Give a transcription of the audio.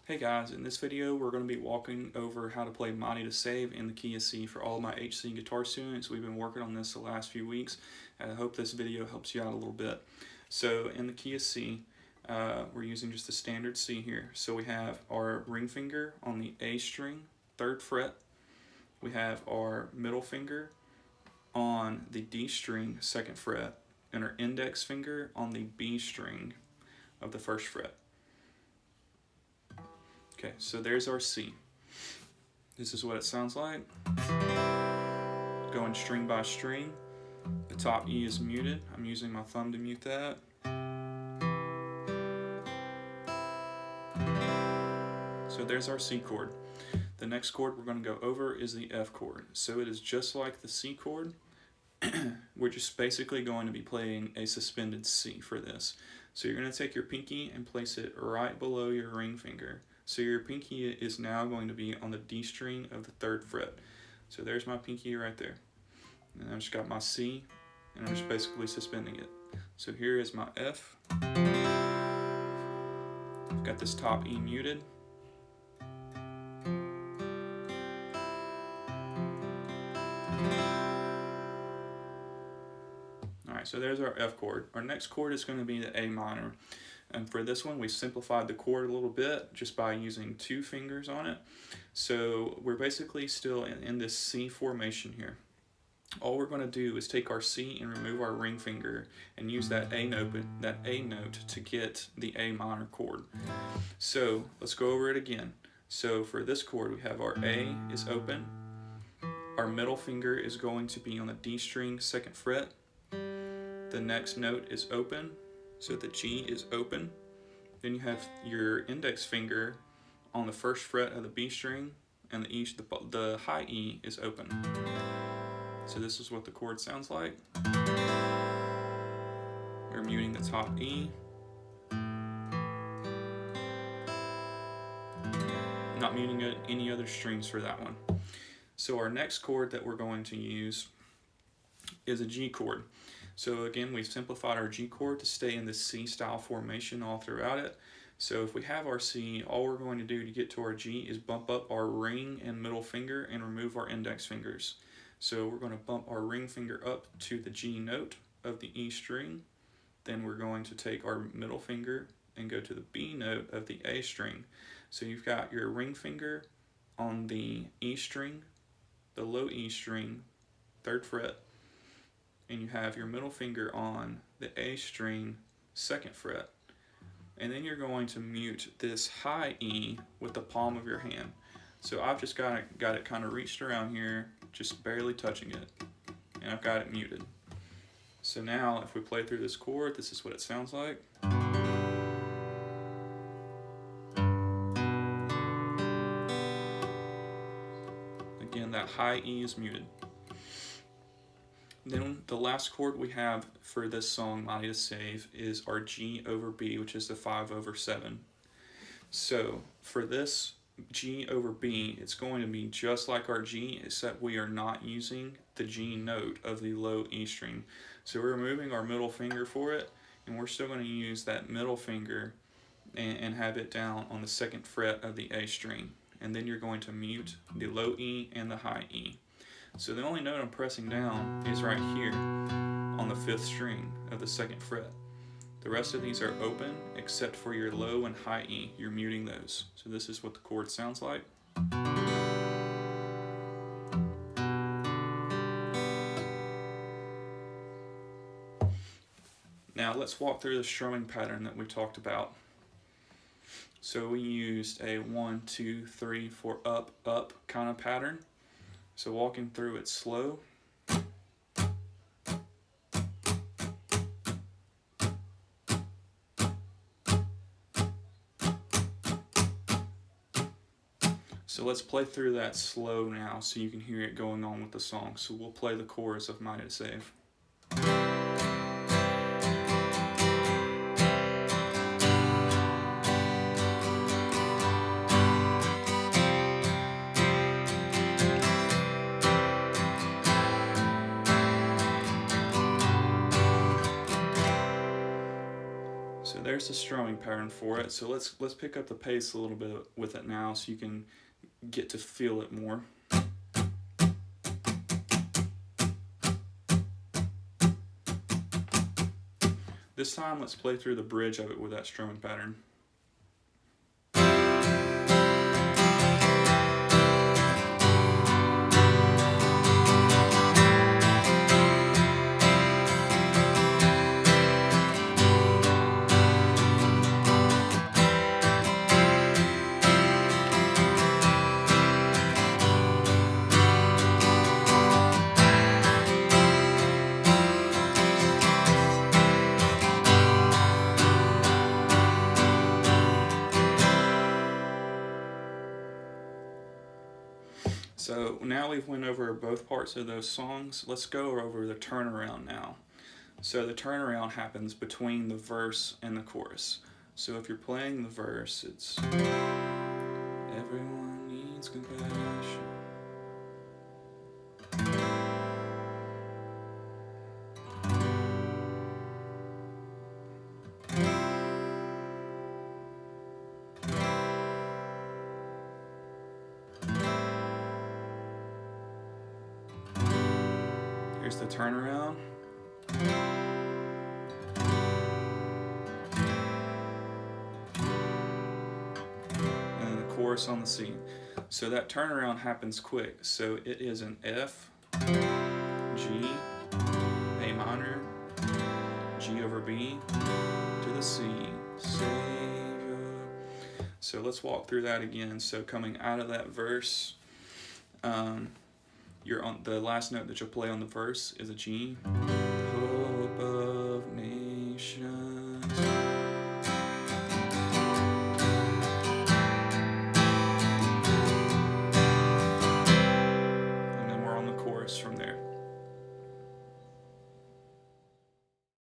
Hey guys, in this video we're going to be walking over how to play Mighty to Save in the key of C for all my HC guitar students. We've been working on this the last few weeks, and I hope this video helps you out a little bit. So in the key of C, we're using just a standard C here. So we have our ring finger on the A string, 3rd fret. We have our middle finger on the D string, 2nd fret, and our index finger on the B string of the 1st fret. Okay, so there's our C. This is what it sounds like. Going string by string. The top E is muted. I'm using my thumb to mute that. So there's our C chord. The next chord we're going to go over is the F chord. So it is just like the C chord. We're just basically going to be playing a suspended C for this. So you're going to take your pinky and place it right below your ring finger. So your pinky is now going to be on the D string of the 3rd fret. So there's my pinky right there. And I've just got my C, and I'm just basically suspending it. So here is my F. I've got this top E muted. Alright, so there's our F chord. Our next chord is going to be the A minor. And for this one, we simplified the chord a little bit just by using 2 fingers on it. So we're basically still in this C formation here. All we're going to do is take our C and remove our ring finger and use that A note to get the A minor chord. So let's go over it again. So for this chord, we have our A is open. Our middle finger is going to be on the D string, 2nd fret. The next note is open. So the G is open. Then you have your index finger on the 1st fret of the B string, and the high E is open. So this is what the chord sounds like. We're muting the top E. Not muting any other strings for that one. So our next chord that we're going to use is a G chord. So again, we've simplified our G chord to stay in this C style formation all throughout it. So if we have our C, all we're going to do to get to our G is bump up our ring and middle finger and remove our index fingers. So we're going to bump our ring finger up to the G note of the E string. Then we're going to take our middle finger and go to the B note of the A string. So you've got your ring finger on the E string, the low E string, 3rd fret, and you have your middle finger on the A string, 2nd fret. And then you're going to mute this high E with the palm of your hand. So I've just got it kind of reached around here, just barely touching it. And I've got it muted. So now if we play through this chord, this is what it sounds like. Again, that high E is muted. Then the last chord we have for this song, Mighty to Save, is our G over B, which is the 5/7. So for this G over B, it's going to be just like our G, except we are not using the G note of the low E string. So we're removing our middle finger for it, and we're still going to use that middle finger and have it down on the 2nd fret of the A string. And then you're going to mute the low E and the high E. So the only note I'm pressing down is right here on the 5th string of the 2nd fret. The rest of these are open except for your low and high E. You're muting those. So this is what the chord sounds like. Now let's walk through the strumming pattern that we talked about. So we used a 1, 2, 3, 4 up, up kind of pattern. So walking through it slow. So let's play through that slow now so you can hear it going on with the song. So we'll play the chorus of Mighty to Save. So there's the strumming pattern for it. So let's pick up the pace a little bit with it now so you can get to feel it more. This time let's play through the bridge of it with that strumming pattern. So now we've went over both parts of those songs. Let's go over the turnaround now. So the turnaround happens between the verse and the chorus. So if you're playing the verse, it's everyone needs compassion. Here's the turnaround. And the chorus on the C. So that turnaround happens quick. So it is an F, G, A minor, G over B, to the C, Savior. So let's walk through that again. So coming out of that verse, you're on the last note that you'll play on the verse is a G. Hope of nations. And then we're on the chorus from there.